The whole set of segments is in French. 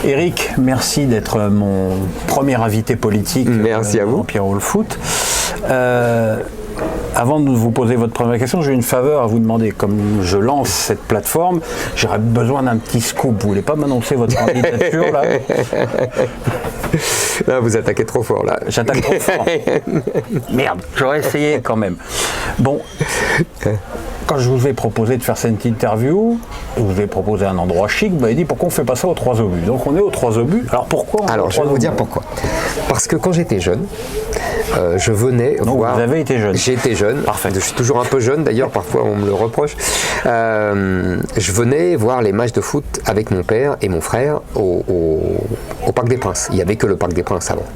Éric, merci d'être mon premier invité politique. Merci à vous. En Pierrot le foot. Avant de vous poser votre première question, j'ai une faveur à vous demander. Comme je lance cette plateforme, j'aurais besoin d'un petit scoop. Vous voulez pas m'annoncer votre candidature là? Là, vous attaquez trop fort là. J'attaque trop fort. Merde, j'aurais essayé quand même. Bon, quand je vous ai proposé de faire cette interview, je vous ai proposé un endroit chic, vous m'avez dit pourquoi on ne fait pas ça aux 3 obus. Donc on est aux 3 obus. Alors pourquoi? Alors je vais vous dire pourquoi. Parce que quand j'étais jeune, je venais donc voir... vous avez été jeune. J'ai été jeune. Parfait. Je suis toujours un peu jeune d'ailleurs, parfois on me le reproche. Je venais voir les matchs de foot avec mon père et mon frère au Parc des Princes. Il n'y avait que le Parc des Princes avant.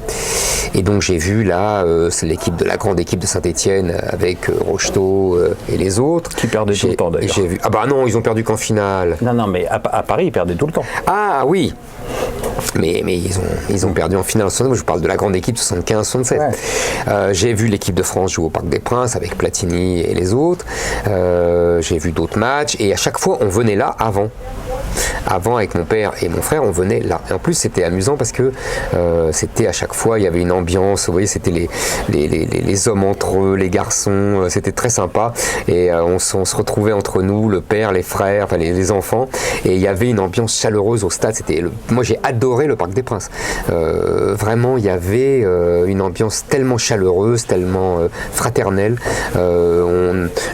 Et donc j'ai vu là c'est la grande équipe de Saint-Étienne avec Rocheteau et les autres. Qui perdaient tout le temps d'ailleurs. J'ai vu. Ah bah non, ils ont perdu qu'en finale. Non, mais à Paris, ils perdaient tout le temps. Ah oui. Mais ils ont perdu en finale. Je parle de la grande équipe 75-67. Ouais. J'ai vu l'équipe de France jouer au Parc des Princes avec Platini et les autres. J'ai vu d'autres matchs et à chaque fois on venait là avant. Avant, avec mon père et mon frère, on venait là. Et en plus, c'était amusant parce que c'était à chaque fois, il y avait une ambiance. Vous voyez, c'était les hommes entre eux, les garçons. C'était très sympa. Et on se retrouvait entre nous, le père, les frères, enfin les enfants. Et il y avait une ambiance chaleureuse au stade. Moi, j'ai adoré le Parc des Princes. Vraiment, il y avait une ambiance tellement chaleureuse, tellement fraternelle.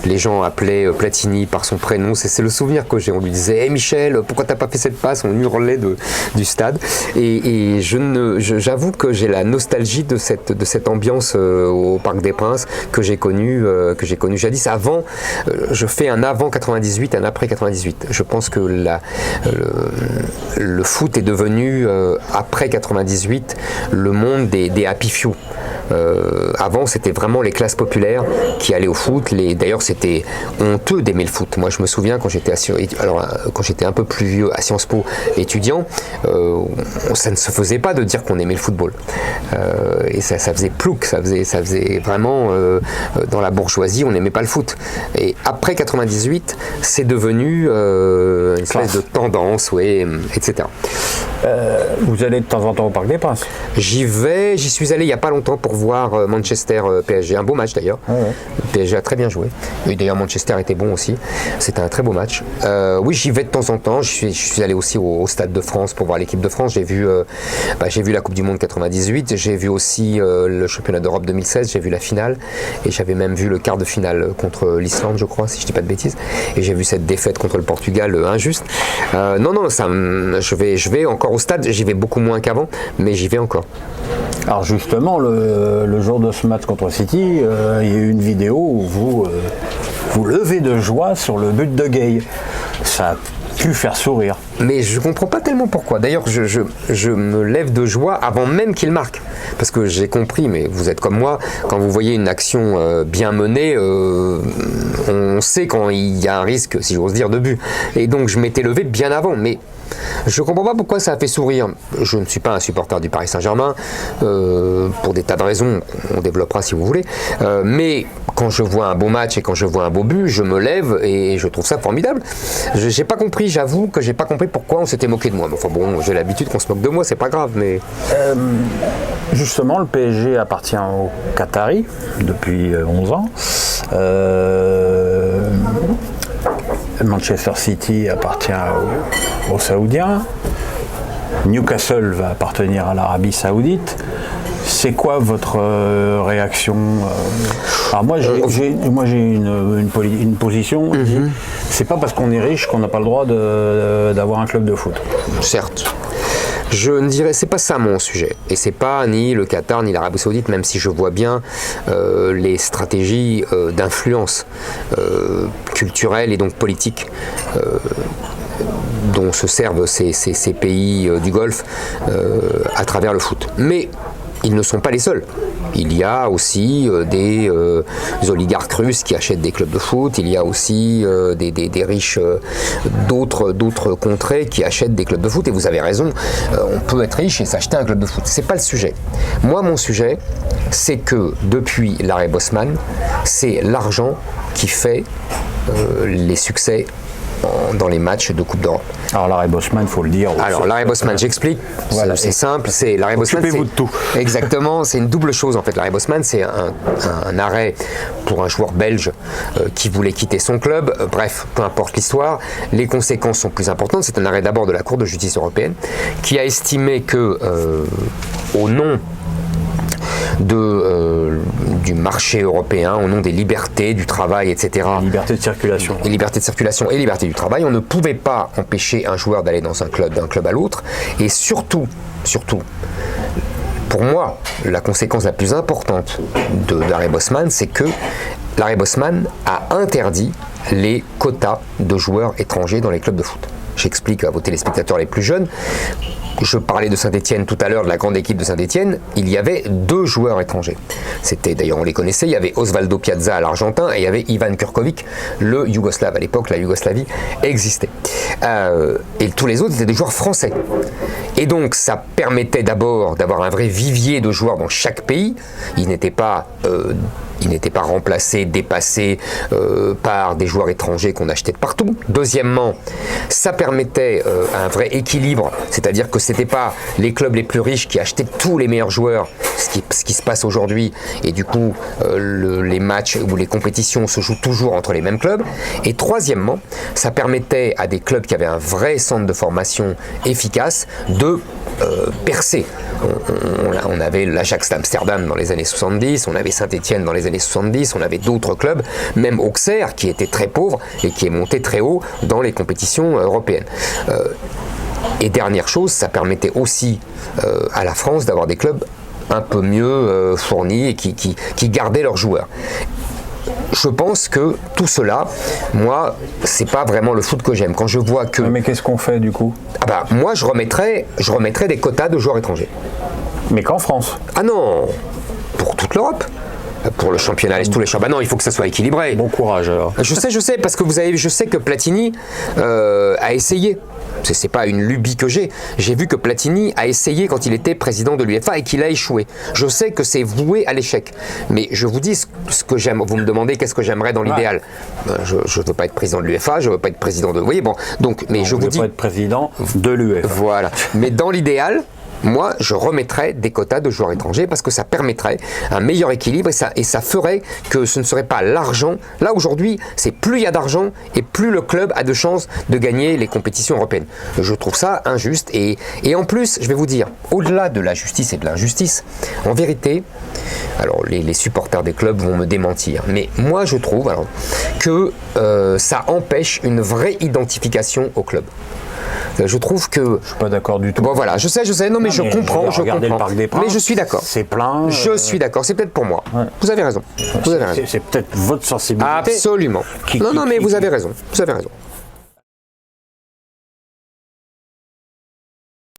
Les gens appelaient Platini par son prénom. C'est le souvenir que j'ai. On lui disait hey, Michel, pourquoi t'as pas fait cette passe? On hurlait du stade. Et j'avoue que j'ai la nostalgie de cette ambiance au Parc des Princes que j'ai connue jadis. Avant, je fais un avant 98, un après 98. Je pense que le foot est devenu, après 98, le monde des happy few. Avant, c'était vraiment les classes populaires qui allaient au foot. D'ailleurs, c'était honteux d'aimer le foot. Moi, je me souviens quand j'étais un peu plus vieux à Sciences Po étudiant, ça ne se faisait pas de dire qu'on aimait le football. Et ça faisait plouc, ça faisait vraiment dans la bourgeoisie, on n'aimait pas le foot. Et après 98, c'est devenu une espèce de tendance, ouais, etc. Vous allez de temps en temps au Parc des Princes? J'y suis allé il n'y a pas longtemps pour voir Manchester PSG, un beau match d'ailleurs. Ouais. Le PSG a très bien joué. Et d'ailleurs Manchester était bon aussi. C'était un très beau match. Oui, j'y vais de temps en temps. Je suis allé aussi au Stade de France pour voir l'équipe de France. J'ai vu la Coupe du Monde 98. J'ai vu aussi le Championnat d'Europe 2016. J'ai vu la finale. Et j'avais même vu le quart de finale contre l'Islande, je crois, si je ne dis pas de bêtises. Et j'ai vu cette défaite contre le Portugal injuste. Non, je vais encore au stade. J'y vais beaucoup moins qu'avant, mais j'y vais encore. Alors justement, le jour de ce match contre City, il y a eu une vidéo où vous levez de joie sur le but de Gueye. Ça a pu faire sourire. Mais je ne comprends pas tellement pourquoi. D'ailleurs, je me lève de joie avant même qu'il marque. Parce que j'ai compris, mais vous êtes comme moi, quand vous voyez une action bien menée, on sait quand il y a un risque, si j'ose dire, de but. Et donc je m'étais levé bien avant, mais je ne comprends pas pourquoi ça a fait sourire. Je ne suis pas un supporter du Paris Saint-Germain, pour des tas de raisons, on développera si vous voulez, mais quand je vois un beau match et quand je vois un beau but, je me lève et je trouve ça formidable. J'ai pas compris, j'avoue que j'ai pas compris pourquoi on s'était moqué de moi. Enfin bon, j'ai l'habitude qu'on se moque de moi, c'est pas grave, mais... Justement, le PSG appartient aux Qataris depuis 11 ans. Manchester City appartient aux Saoudiens. Newcastle va appartenir à l'Arabie Saoudite. C'est quoi votre réaction? Alors moi j'ai une position. C'est pas parce qu'on est riche qu'on n'a pas le droit d'avoir un club de foot. Certes. Je ne dirais, c'est pas ça mon sujet, et c'est pas ni le Qatar ni l'Arabie Saoudite, même si je vois bien les stratégies d'influence culturelle et donc politique dont se servent ces pays du Golfe à travers le foot. Mais ils ne sont pas les seuls. Il y a aussi des oligarques russes qui achètent des clubs de foot. Il y a aussi des riches d'autres contrées qui achètent des clubs de foot. Et vous avez raison, on peut être riche et s'acheter un club de foot. C'est pas le sujet. Moi, mon sujet, c'est que depuis l'arrêt Bosman, c'est l'argent qui fait les succès dans les matchs de Coupe d'Europe. Alors l'arrêt Bosman, il faut le dire. Alors l'arrêt Bosman, j'explique. Voilà. C'est simple. C'est l'arrêt Bosman. Occupez-vous de tout. Exactement. C'est une double chose en fait. L'arrêt Bosman, c'est un arrêt pour un joueur belge qui voulait quitter son club. Bref, peu importe l'histoire, les conséquences sont plus importantes. C'est un arrêt d'abord de la Cour de justice européenne qui a estimé que au nom du marché européen, au nom des libertés, du travail, etc. Liberté de circulation. Et liberté de circulation et liberté du travail, on ne pouvait pas empêcher un joueur d'aller dans un club, d'un club à l'autre. Et surtout, pour moi, la conséquence la plus importante de l'arrêt Bosman, c'est que l'arrêt Bosman a interdit les quotas de joueurs étrangers dans les clubs de foot. J'explique à vos téléspectateurs les plus jeunes. Je parlais de Saint-Etienne tout à l'heure, de la grande équipe de Saint-Etienne. Il y avait 2 joueurs étrangers. C'était, d'ailleurs, on les connaissait. Il y avait Osvaldo Piazza, l'Argentin, et il y avait Ivan Kurkovic, le Yougoslave. À l'époque, la Yougoslavie existait. Et tous les autres étaient des joueurs français. Et donc, ça permettait d'abord d'avoir un vrai vivier de joueurs dans chaque pays. Ils n'étaient pas remplacés, dépassés par des joueurs étrangers qu'on achetait de partout. Deuxièmement, ça permettait un vrai équilibre, c'est-à-dire que c'était pas les clubs les plus riches qui achetaient tous les meilleurs joueurs, ce qui se passe aujourd'hui, et du coup les matchs ou les compétitions se jouent toujours entre les mêmes clubs. Et troisièmement, ça permettait à des clubs qui avaient un vrai centre de formation efficace de percer. On avait l'Ajax d'Amsterdam dans les années 70, on avait Saint-Etienne dans les années 70, on avait d'autres clubs, même Auxerre qui était très pauvre et qui est monté très haut dans les compétitions européennes. Et dernière chose, ça permettait aussi à la France d'avoir des clubs un peu mieux fournis et qui gardaient leurs joueurs. Je pense que tout cela, moi, c'est pas vraiment le foot que j'aime. Quand je vois que... Mais qu'est-ce qu'on fait du coup ? Moi, je remettrais des quotas de joueurs étrangers. Mais qu'en France ? Ah non, pour toute l'Europe. Pour le championnat, tous les championnats. Non, il faut que ça soit équilibré. Bon courage alors. Je sais, parce que je sais que Platini a essayé. C'est pas une lubie que j'ai. J'ai vu que Platini a essayé quand il était président de l'UEFA et qu'il a échoué. Je sais que c'est voué à l'échec. Mais je vous dis ce que j'aime. Vous me demandez qu'est-ce que j'aimerais dans l'idéal. Je ne veux pas être président de l'UEFA, je ne veux pas être président de... Vous voyez, bon. Donc, mais je vous dis... pas être président de l'UEFA. Voilà. Mais dans l'idéal... Moi, je remettrais des quotas de joueurs étrangers parce que ça permettrait un meilleur équilibre et ça ferait que ce ne serait pas l'argent. Là, aujourd'hui, c'est plus il y a d'argent et plus le club a de chances de gagner les compétitions européennes. Je trouve ça injuste et en plus, je vais vous dire, au-delà de la justice et de l'injustice, en vérité, alors les supporters des clubs vont me démentir, mais moi, je trouve que ça empêche une vraie identification au club. Je trouve que... Je suis pas d'accord du tout. Bon voilà, je sais, non mais je comprends. Le Parc des Princes, mais je suis d'accord. C'est plein. Je suis d'accord, c'est peut-être pour moi. Ouais. Vous avez raison. C'est peut-être votre sensibilité. Absolument. Non mais vous avez raison.